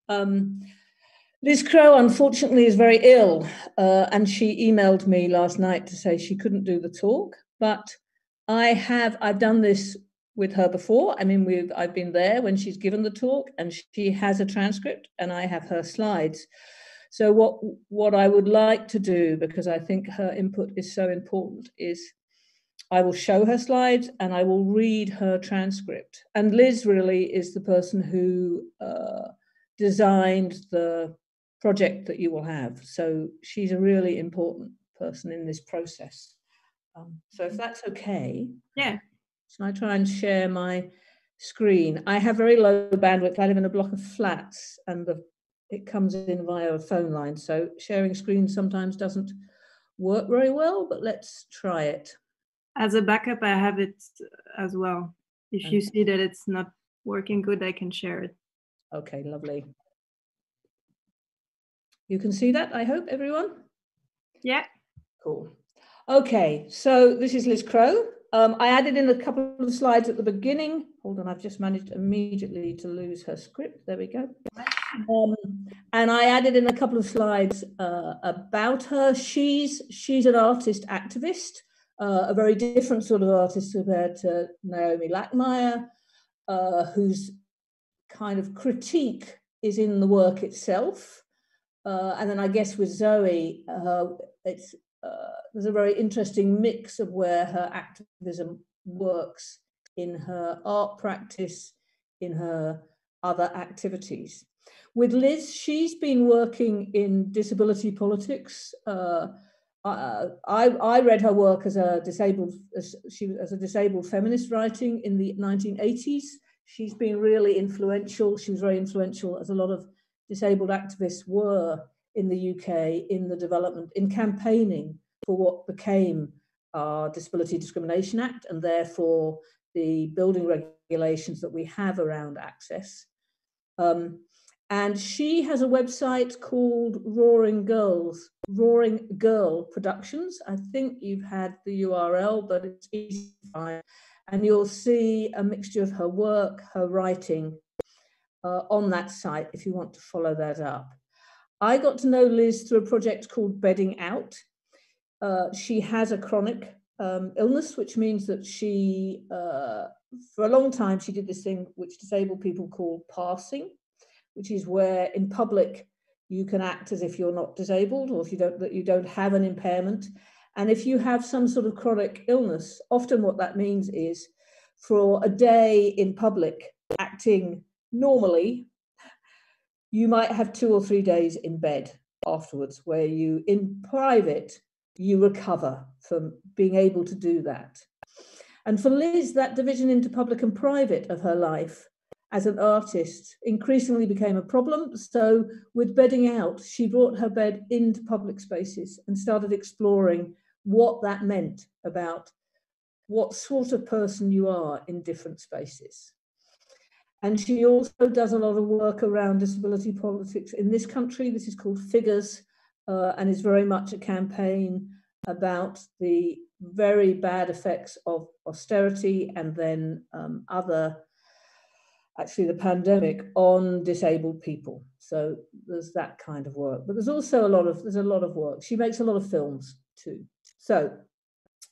Liz Crow, unfortunately, is very ill, and she emailed me last night to say she couldn't do the talk. But I've done this with her before. I mean, I've been there when she's given the talk, and she has a transcript, and I have her slides. So what I would like to do, because I think her input is so important, is I will show her slides and I will read her transcript. And Liz really is the person who designed the project that you will have. So she's a really important person in this process. So if that's okay. Yeah. So I try and share my screen. I have very low bandwidth. I live in a block of flats and it comes in via a phone line. So sharing screen sometimes doesn't work very well, but let's try it. As a backup, I have it as well. If you see that it's not working good, I can share it. Okay, lovely. You can see that, I hope, everyone? Yeah. Cool. Okay, so this is Liz Crow. I added in a couple of slides at the beginning. Hold on, I've just managed immediately to lose her script. There we go. And I added in a couple of slides about her. She's an artist activist, a very different sort of artist compared to Naomi Lackmeyer, whose kind of critique is in the work itself. And then I guess with Zoe, there's a very interesting mix of where her activism works in her art practice, in her other activities. With Liz, she's been working in disability politics. I read her work as a disabled feminist writing in the 1980s. She's been really influential. She was very influential, as a lot of disabled activists were in the UK, in the development, in campaigning for what became our Disability Discrimination Act, and therefore the building regulations that we have around access. And she has a website called Roaring Girl Productions. I think you've had the URL, but it's easy to find. And you'll see a mixture of her work, her writing on that site if you want to follow that up. I got to know Liz through a project called Bedding Out. She has a chronic illness, which means that she, for a long time, she did this thing which disabled people call passing, which is where in public you can act as if you're not disabled, or if you don't have an impairment. And if you have some sort of chronic illness, often what that means is for a day in public acting normally, you might have 2 or 3 days in bed afterwards, where you, in private, you recover from being able to do that. And for Liz, that division into public and private of her life as an artist increasingly became a problem. So with Bedding Out, she brought her bed into public spaces and started exploring what that meant about what sort of person you are in different spaces. And she also does a lot of work around disability politics in this country. This is called Figures, and is very much a campaign about the very bad effects of austerity and then actually the pandemic on disabled people. So there's that kind of work, but there's also a lot of work. She makes a lot of films too. So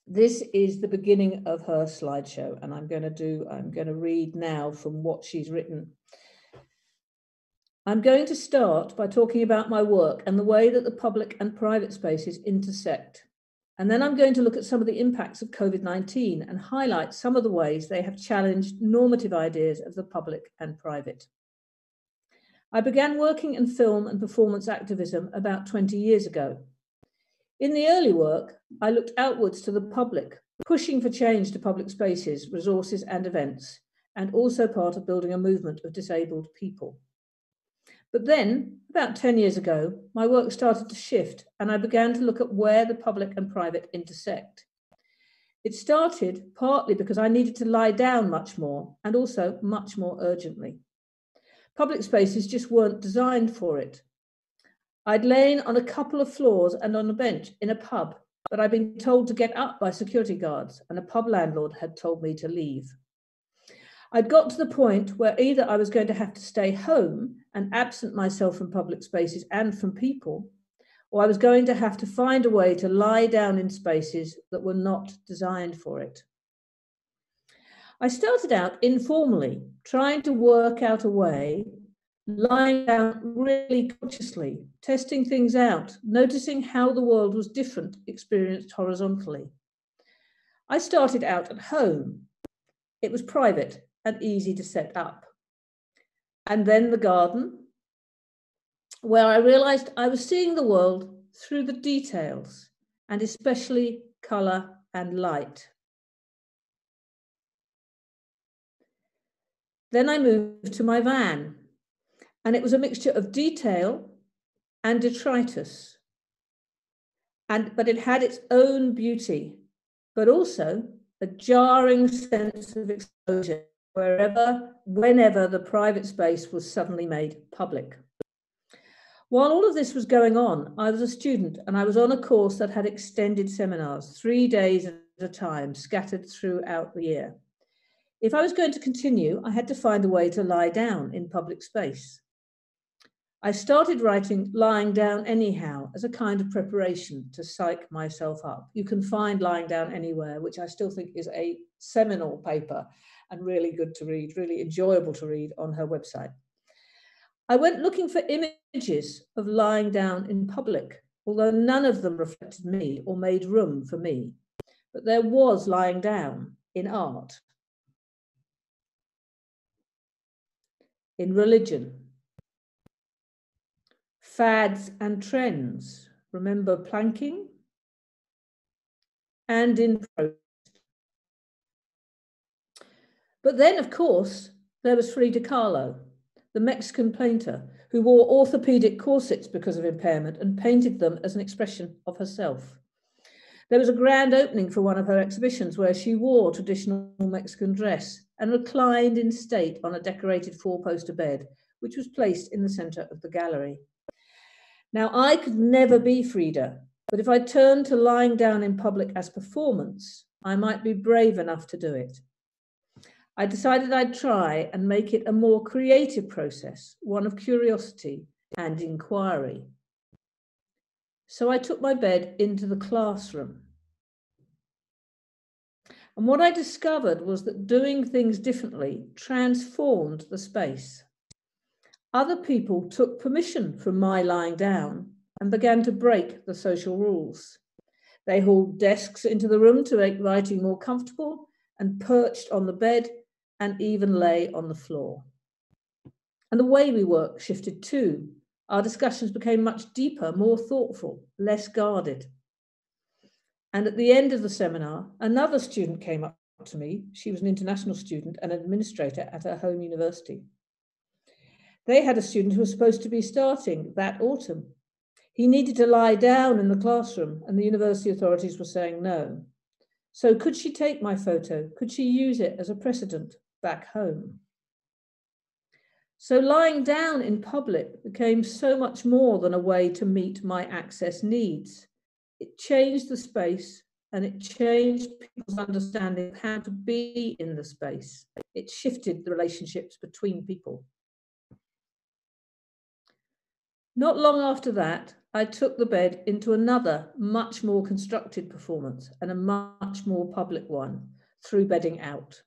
this is the beginning of her slideshow, and I'm going to read now from what she's written. I'm going to start by talking about my work and the way that the public and private spaces intersect. And then I'm going to look at some of the impacts of COVID-19 and highlight some of the ways they have challenged normative ideas of the public and private. I began working in film and performance activism about 20 years ago. In the early work, I looked outwards to the public, pushing for change to public spaces, resources, and events, and also part of building a movement of disabled people. But then, about 10 years ago, my work started to shift, and I began to look at where the public and private intersect. It started partly because I needed to lie down much more, and also much more urgently. Public spaces just weren't designed for it. I'd lain on a couple of floors and on a bench in a pub, but I'd been told to get up by security guards, and a pub landlord had told me to leave. I'd got to the point where either I was going to have to stay home and absent myself from public spaces and from people, or I was going to have to find a way to lie down in spaces that were not designed for it. I started out informally, trying to work out a way, lying down really consciously, testing things out, noticing how the world was different, experienced horizontally. I started out at home. It was private and easy to set up. And then the garden, where I realized I was seeing the world through the details, and especially color and light. Then I moved to my van, and it was a mixture of detail and detritus. But it had its own beauty, but also a jarring sense of exposure whenever the private space was suddenly made public. While all of this was going on, I was a student and I was on a course that had extended seminars, 3 days at a time, scattered throughout the year. If I was going to continue, I had to find a way to lie down in public space. I started writing lying down anyhow as a kind of preparation to psych myself up. You can find Lying Down Anywhere, which I still think is a seminal paper and really good to read, really enjoyable to read on her website. I went looking for images of lying down in public, although none of them reflected me or made room for me. But there was lying down in art, in religion, fads and trends, remember planking? And in protest. But then, of course, there was Frida Kahlo, the Mexican painter who wore orthopedic corsets because of impairment and painted them as an expression of herself. There was a grand opening for one of her exhibitions where she wore traditional Mexican dress and reclined in state on a decorated 4-poster bed, which was placed in the center of the gallery. Now, I could never be Frida, but if I turned to lying down in public as performance, I might be brave enough to do it. I decided I'd try and make it a more creative process, one of curiosity and inquiry. So I took my bed into the classroom. And what I discovered was that doing things differently transformed the space. Other people took permission from my lying down and began to break the social rules. They hauled desks into the room to make writing more comfortable and perched on the bed and even lay on the floor. And the way we work shifted too. Our discussions became much deeper, more thoughtful, less guarded. And at the end of the seminar, another student came up to me. She was an international student and administrator at her home university. They had a student who was supposed to be starting that autumn. He needed to lie down in the classroom and the university authorities were saying no. So could she take my photo? Could she use it as a precedent back home? So lying down in public became so much more than a way to meet my access needs. It changed the space and it changed people's understanding of how to be in the space. It shifted the relationships between people. Not long after that, I took the bed into another, much more constructed performance and a much more public one through Bedding Out.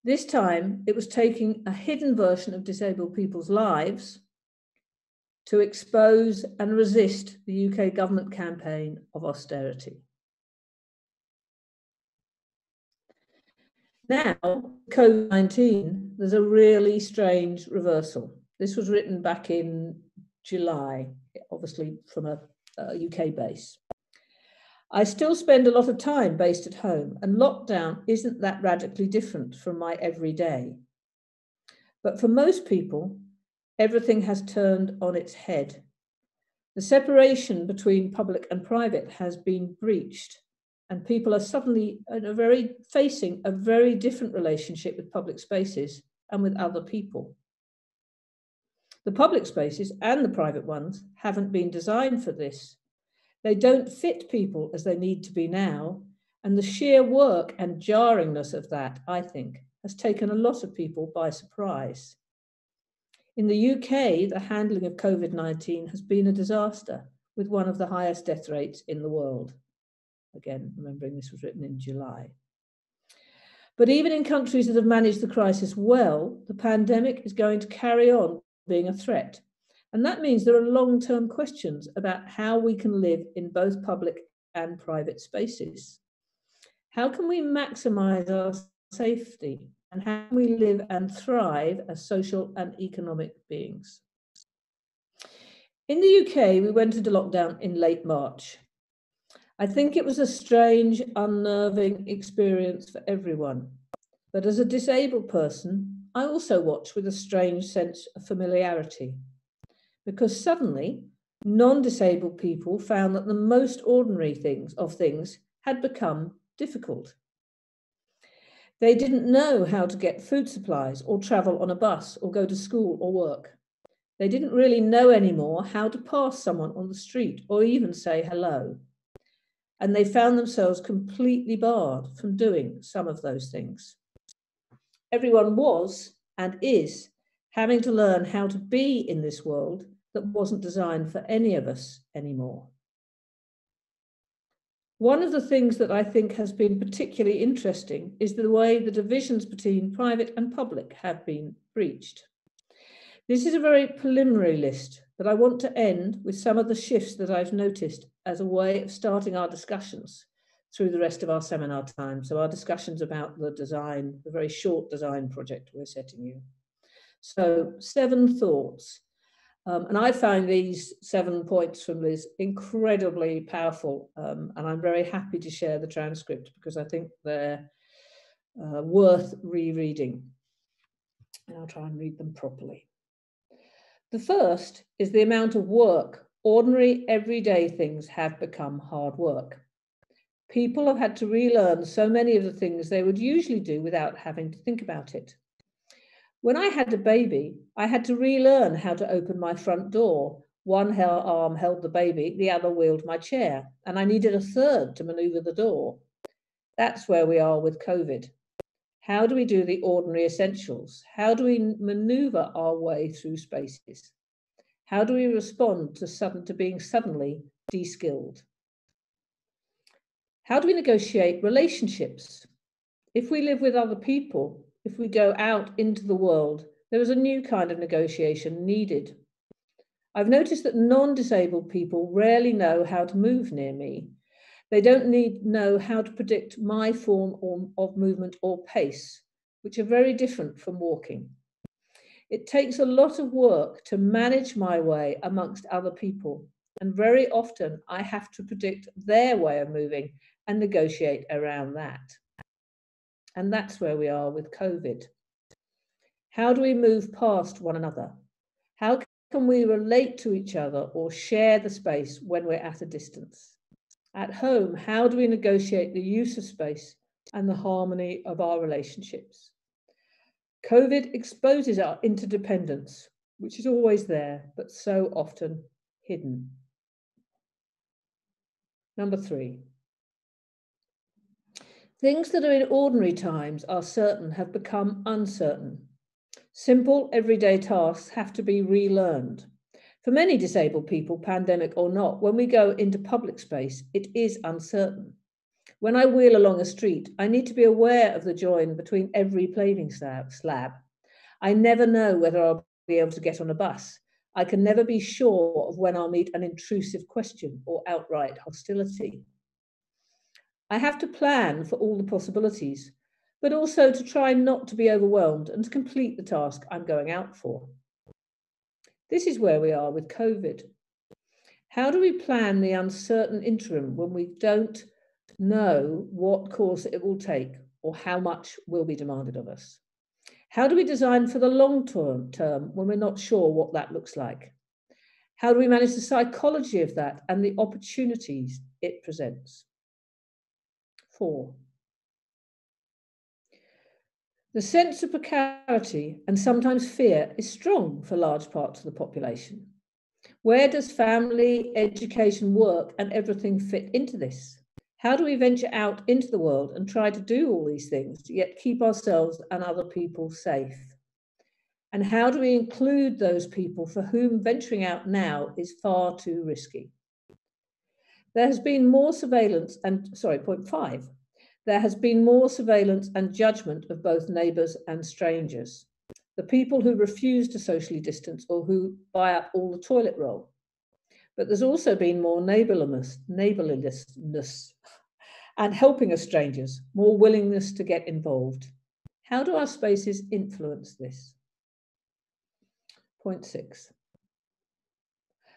This time, it was taking a hidden version of disabled people's lives to expose and resist the UK government campaign of austerity. Now, COVID-19, there's a really strange reversal. This was written back in July, obviously from a UK base. I still spend a lot of time based at home, and lockdown isn't that radically different from my everyday. But for most people, everything has turned on its head. The separation between public and private has been breached, and people are suddenly facing a very different relationship with public spaces and with other people. The public spaces and the private ones haven't been designed for this. They don't fit people as they need to be now, and the sheer work and jarringness of that, I think, has taken a lot of people by surprise. In the UK, the handling of COVID-19 has been a disaster, with one of the highest death rates in the world. Again, remembering this was written in July. But even in countries that have managed the crisis well, the pandemic is going to carry on being a threat. And that means there are long-term questions about how we can live in both public and private spaces. How can we maximize our safety? And how can we live and thrive as social and economic beings? In the UK, we went into lockdown in late March. I think it was a strange, unnerving experience for everyone. But as a disabled person, I also watched with a strange sense of familiarity, because suddenly non-disabled people found that the most ordinary things had become difficult. They didn't know how to get food supplies or travel on a bus or go to school or work. They didn't really know anymore how to pass someone on the street or even say hello. And they found themselves completely barred from doing some of those things. Everyone was and is having to learn how to be in this world that wasn't designed for any of us anymore. One of the things that I think has been particularly interesting is the way the divisions between private and public have been breached. This is a very preliminary list, but I want to end with some of the shifts that I've noticed as a way of starting our discussions through the rest of our seminar time. So our discussions about the design, the very short design project we're setting you. So 7 thoughts. And I find these 7 points from Liz incredibly powerful. And I'm very happy to share the transcript because I think they're worth rereading. And I'll try and read them properly. The first is the amount of work. Ordinary, everyday things have become hard work. People have had to relearn so many of the things they would usually do without having to think about it. When I had a baby, I had to relearn how to open my front door. One arm held the baby, the other wheeled my chair, and I needed a third to maneuver the door. That's where we are with COVID. How do we do the ordinary essentials? How do we maneuver our way through spaces? How do we respond to being suddenly de-skilled? How do we negotiate relationships? If we live with other people, if we go out into the world, there is a new kind of negotiation needed. I've noticed that non-disabled people rarely know how to move near me. They don't know how to predict my form of movement or pace, which are very different from walking. It takes a lot of work to manage my way amongst other people, and very often I have to predict their way of moving and negotiate around that. And that's where we are with COVID. How do we move past one another? How can we relate to each other or share the space when we're at a distance? At home, how do we negotiate the use of space and the harmony of our relationships? COVID exposes our interdependence, which is always there, but so often hidden. Number 3. Things that are in ordinary times are certain have become uncertain. Simple, everyday tasks have to be relearned. For many disabled people, pandemic or not, when we go into public space, it is uncertain. When I wheel along a street, I need to be aware of the join between every paving slab. I never know whether I'll be able to get on a bus. I can never be sure of when I'll meet an intrusive question or outright hostility. I have to plan for all the possibilities, but also to try not to be overwhelmed and to complete the task I'm going out for. This is where we are with COVID. How do we plan the uncertain interim when we don't know what course it will take or how much will be demanded of us? How do we design for the long term when we're not sure what that looks like? How do we manage the psychology of that and the opportunities it presents? 4. The sense of precarity and sometimes fear is strong for large parts of the population. Where does family, education, work, and everything fit into this? How do we venture out into the world and try to do all these things, yet keep ourselves and other people safe? And how do we include those people for whom venturing out now is far too risky? There has been more surveillance and, point 5, there has been more surveillance and judgment of both neighbours and strangers. The people who refuse to socially distance or who buy up all the toilet roll. But there's also been more neighbourliness and helping of strangers, more willingness to get involved. How do our spaces influence this? Point 6.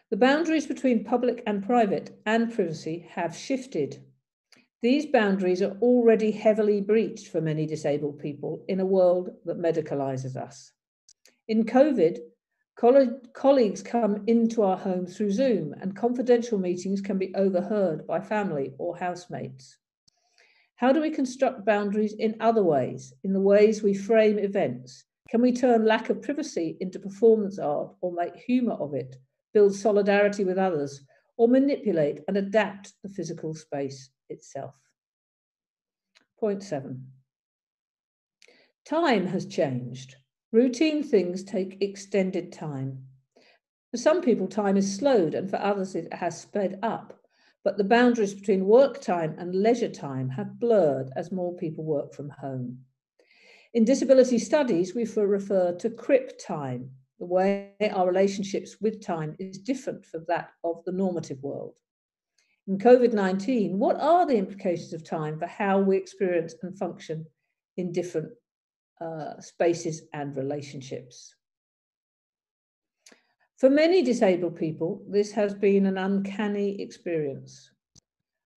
The boundaries between public and private and privacy have shifted. These boundaries are already heavily breached for many disabled people in a world that medicalises us. In COVID, colleagues come into our home through Zoom, and confidential meetings can be overheard by family or housemates. How do we construct boundaries in other ways, in the ways we frame events? Can we turn lack of privacy into performance art or make humour of it, build solidarity with others, or manipulate and adapt the physical space itself? Point 7. Time has changed. Routine things take extended time. For some people, time is slowed, and for others it has sped up. But the boundaries between work time and leisure time have blurred as more people work from home. In disability studies, we refer to crip time, the way our relationships with time is different from that of the normative world. In COVID-19, what are the implications of time for how we experience and function in different spaces and relationships? For many disabled people, this has been an uncanny experience.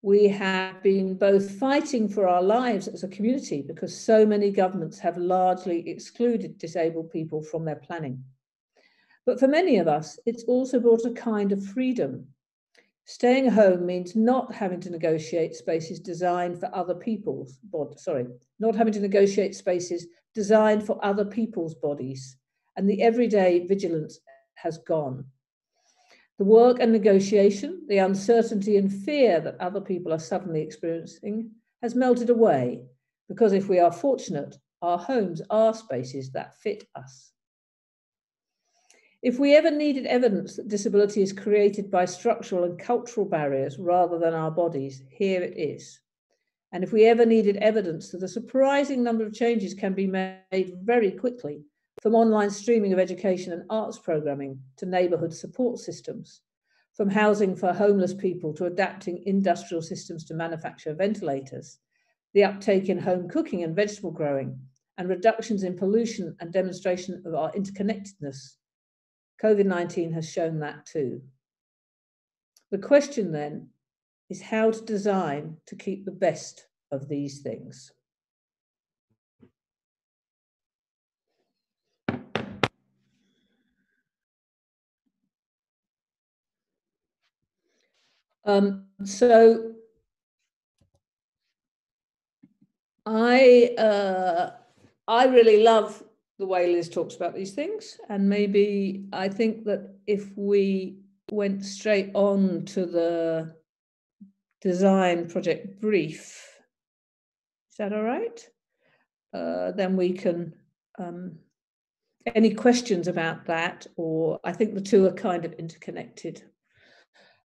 We have been both fighting for our lives as a community because so many governments have largely excluded disabled people from their planning. But for many of us, it's also brought a kind of freedom. Staying home means not having to negotiate spaces designed for other people's not having to negotiate spaces designed for other people's bodies, and the everyday vigilance has gone. The work and negotiation, the uncertainty and fear that other people are suddenly experiencing has melted away, because if we are fortunate, our homes are spaces that fit us. If we ever needed evidence that disability is created by structural and cultural barriers rather than our bodies, here it is. And if we ever needed evidence that a surprising number of changes can be made very quickly, from online streaming of education and arts programming to neighbourhood support systems, from housing for homeless people to adapting industrial systems to manufacture ventilators, the uptake in home cooking and vegetable growing, and reductions in pollution and demonstration of our interconnectedness, COVID-19 has shown that too. The question then is how to design to keep the best of these things. So I really love the way Liz talks about these things, and maybe I think that if we went straight on to the design project brief, is that all right? Then we can, any questions about that, or I think the two are kind of interconnected.